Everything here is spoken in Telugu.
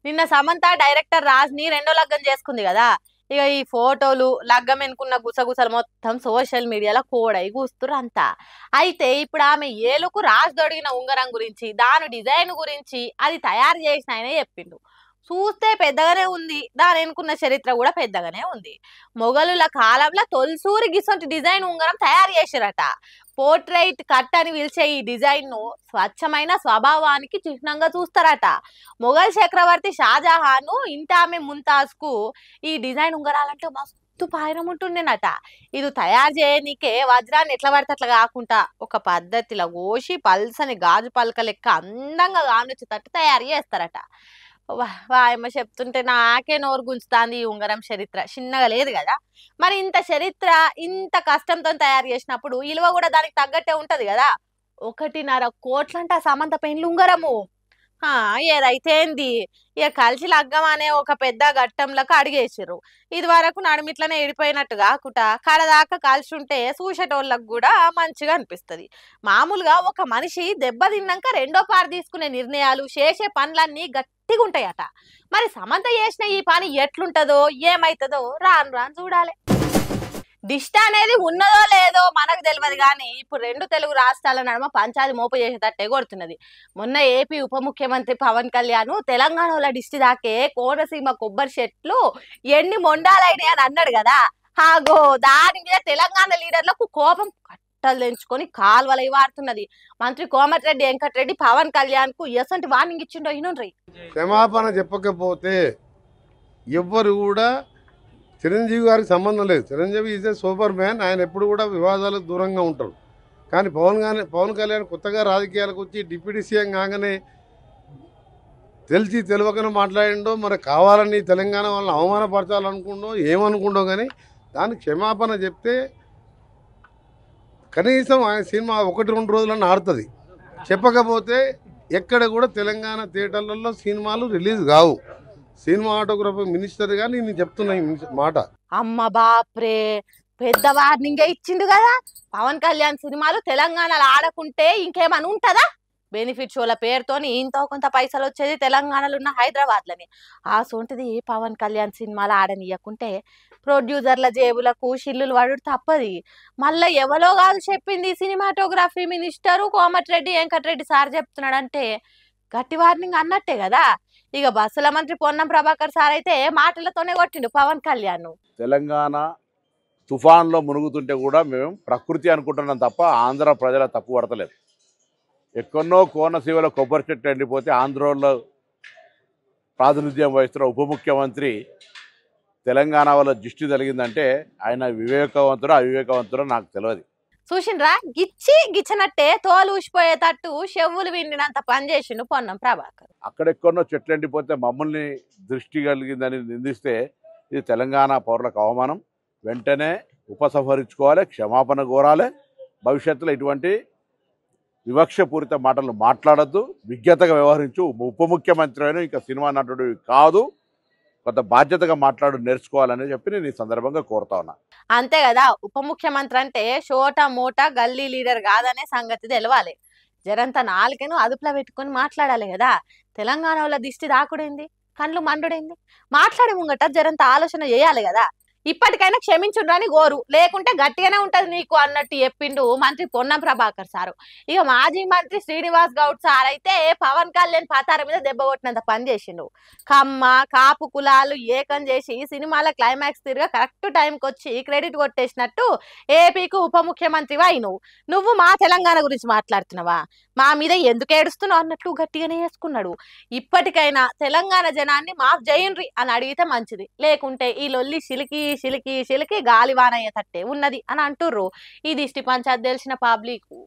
నిన్న సమంత డైరెక్టర్ రాజ్ని రెండో లగ్గం చేసుకుంది కదా. ఇక ఈ ఫోటోలు లగ్గం ఎన్నుకున్న గుసగుసలు మొత్తం సోషల్ మీడియాలో కోడై కూస్తురు అంతా. అయితే ఇప్పుడు ఆమె ఏలుకు రాజ్ దొడిగిన ఉంగరం గురించి, దాని డిజైన్ గురించి, అది తయారు చేసిన ఆయనే చెప్పిండు. చూస్తే పెద్దగానే ఉంది, దాని ఎన్నుకున్న చరిత్ర కూడా పెద్దగానే ఉంది. మొఘలుల కాలంలో తొలిసూరి గిసొంటి డిజైన్ ఉంగరం తయారు చేసిరట. పోర్ట్రైట్ కట్ అని పిలిచే ఈ డిజైన్ ను స్వచ్ఛమైన స్వభావానికి చిహ్నంగా చూస్తారట. మొఘల్ చక్రవర్తి షాజహాన్ ఇంటి ఆమె ముంతాజ్ కు ఈ డిజైన్ ఉంగరాలంటే మస్తు పాయరం ఉంటుండేనట. ఇది తయారు చేయనీకే వజ్రాన్ని ఎట్లా పడితే అట్లా కాకుండా ఒక పద్ధతిలో కోసి పల్సని గాజు పలక లెక్క అందంగా కానొచ్చేటట్టు తయారు చేస్తారట. వాయమ్మ చెప్తుంటే నాకే నోరు గుంచుతాంది. ఈ ఉంగరం చరిత్ర చిన్నగా లేదు కదా. మరి ఇంత చరిత్ర ఇంత కష్టంతో తయారు చేసినప్పుడు ఇలువ కూడా దానికి తగ్గట్టే ఉంటది కదా. 1.5 కోట్లంట సమంత పెండ్లు ఉంగరము. ఏదైతే ఏంది, ఇక కలిసి లగ్గం అనే ఒక పెద్ద ఘట్టంలోకి అడిగేసిర్రు. ఇది వరకు నడుమిట్లనే ఎడిపోయినట్టు కాకుండా కడదాకా కలిసి ఉంటే చూసేటోళ్ళకు కూడా మంచిగా అనిపిస్తుంది. మామూలుగా ఒక మనిషి దెబ్బ తిన్నాక రెండో పారు తీసుకునే నిర్ణయాలు, చేసే పనులన్నీ గట్టిగా ఉంటాయట. మరి సమంత చేసిన ఈ పని ఎట్లుంటదో ఏమైతుందో రాను రాను చూడాలి. దిష్ట అనేది ఉన్నదో లేదో మనకు తెలియదు కానీ ఇప్పుడు 2 తెలుగు రాష్ట్రాల నడుమ పంచాది మోపు చేసేటట్టే కొడుతున్నది. మొన్న ఏపీ ఉప ముఖ్యమంత్రి పవన్ కళ్యాణ్ తెలంగాణలో దిష్టి దాకే కోనసీమ కొబ్బరి చెట్లు ఎన్ని మొండాలైనాయి అని అన్నాడు కదా. హాగో దాని మీద తెలంగాణ లీడర్లకు కోపం కట్టలు తెంచుకొని కాల్వలై వాడుతున్నది. మంత్రి కోమటిరెడ్డి వెంకటరెడ్డి పవన్ కళ్యాణ్ కు ఎసంటి వార్నింగ్ ఇచ్చిండో ఇనుండ్రి. క్షమాపణ చెప్పకపోతే ఎవ్వరు కూడా చిరంజీవి గారికి సంబంధం లేదు. Chiranjeevi is a super man. ఆయన ఎప్పుడు కూడా వివాదాలకు దూరంగా ఉంటాడు. కానీ పవన్ కళ్యాణ్ కొత్తగా రాజకీయాలకు వచ్చి డిప్యూటీ సీఎం కాగానే తెలిసి తెలియకనే మాట్లాడిండో, మరి కావాలని తెలంగాణ వాళ్ళని అవమానపరచాలనుకుండో ఏమనుకుండో, కానీ దానికి క్షమాపణ చెప్తే కనీసం ఆయన సినిమా 1-2 రోజులన్నా ఆడుతుంది. చెప్పకపోతే ఎక్కడ కూడా తెలంగాణ థియేటర్లలో సినిమాలు రిలీజ్ కావు. సినిమాటోగ్రఫర్ మినిస్టర్ గా నేను చెప్తున్నా ఈ మాట. అమ్మ బాప్రే, పెద్ద వార్నింగే ఇచ్చిండు కదా. పవన్ కళ్యాణ్ సినిమాలు తెలంగాణలో ఆడకుంటే ఇంకేమని ఉంటదా? బెనిఫిట్ షోల పేరుతోని ఇంతో కొంత పైసలు వచ్చేది తెలంగాణలో ఉన్న హైదరాబాద్లని. ఆ సొంటిది పవన్ కళ్యాణ్ సినిమాలు ఆడనియకుంటే ప్రొడ్యూసర్ల జేబులకు షిల్లులు పడుడు తప్పది. మళ్ళీ ఎవరో కాదు చెప్పింది, cinematography minister Komatireddy Venkat Reddy sir చెప్తున్నాడంటే గట్టి వార్నింగ్ అన్నట్టే కదా. ఇక బస్సుల మంత్రి పొన్నం ప్రభాకర్ సార్ అయితే మాటలతోనే కొట్టిండు పవన్ కళ్యాణ్. తెలంగాణ తుఫాన్లో మునుగుతుంటే కూడా మేము ప్రకృతి అనుకుంటున్నాం తప్ప ఆంధ్ర ప్రజల తప్పు పడతలేదు. ఎక్కడో కోనసీమలో కొబ్బరి చెట్టు ఎండిపోతే ఆంధ్రలో ప్రాతినిధ్యం వహిస్తున్న ఉప ముఖ్యమంత్రి తెలంగాణ వల్ల దృష్టి జరిగిందంటే ఆయన వివేకవంతుడు అవివేకవంతుడో నాకు తెలియదు. చూసిండ్రా, గిచ్చి గిచ్చనట్టే తోలు ఊసిపోయేటట్టు చెవులు విండినంత పని చేసిండు పొన్నం ప్రభాకర్. అక్కడెక్కడో చెట్లు ఎండిపోతే మమ్మల్ని దృష్టి కలిగిందని నిందిస్తే ఇది తెలంగాణ పౌరులకు అవమానం. వెంటనే ఉపసంహరించుకోవాలి, క్షమాపణ కోరాలి. భవిష్యత్తులో ఇటువంటి వివక్షపూరిత మాటలు మాట్లాడద్దు, విజ్ఞతగా వ్యవహరించు. ఉప ముఖ్యమంత్రి అయినా ఇంకా సినిమా నటుడు కాదు, కొంత బాధ్యతగా మాట్లాడు నేర్చుకోవాలని చెప్పి నేను ఈ సందర్భంగా కోరుతా ఉన్నా. అంతే కదా, ఉప ముఖ్యమంత్రి అంటే షోటా మోటా గల్లీ లీడర్ కాదనే సంగతి తెలవాలి. జరంత నాలుకను అదుపులో పెట్టుకొని మాట్లాడాలి కదా. తెలంగాణలో దిష్టి దాకుడైంది, కండ్లు మండుడైంది, మాట్లాడే ముంగట జరంత ఆలోచన చేయాలి కదా. ఇప్పటికైనా క్షమించుండ్రని గోరు, లేకుంటే గట్టిగానే ఉంటది నీకు అన్నట్టు చెప్పిండు మంత్రి పొన్నం ప్రభాకర్ సారు. ఇక మాజీ మంత్రి శ్రీనివాస్ గౌడ్ సార్ అయితే పవన్ కళ్యాణ్ పతార మీద దెబ్బ కొట్టినంత పని చేసిండు. కమ్మ కాపు కులాలు ఏకం చేసి సినిమాల క్లైమాక్స్ తిరిగా కరెక్ట్ టైంకి వచ్చి క్రెడిట్ కొట్టేసినట్టు ఏపీకి ఉప ముఖ్యమంత్రి అయినవు. నువ్వు మా తెలంగాణ గురించి మాట్లాడుతున్నావా, మా మీద ఎందుకు ఏడుస్తున్నావు అన్నట్లు గట్టిగానే వేసుకున్నాడు. ఇప్పటికైనా తెలంగాణ జనాన్ని మాఫ్ చేయండ్రి అని అడిగితే మంచిది, లేకుంటే ఈ లొల్లి సిలికి సిలికి సిలికి గాలివాన అయ్యేటట్టే ఉన్నది అని అంటుర్రు ఈ దిష్టి పంచాయతీ తెలిసిన పబ్లిక్.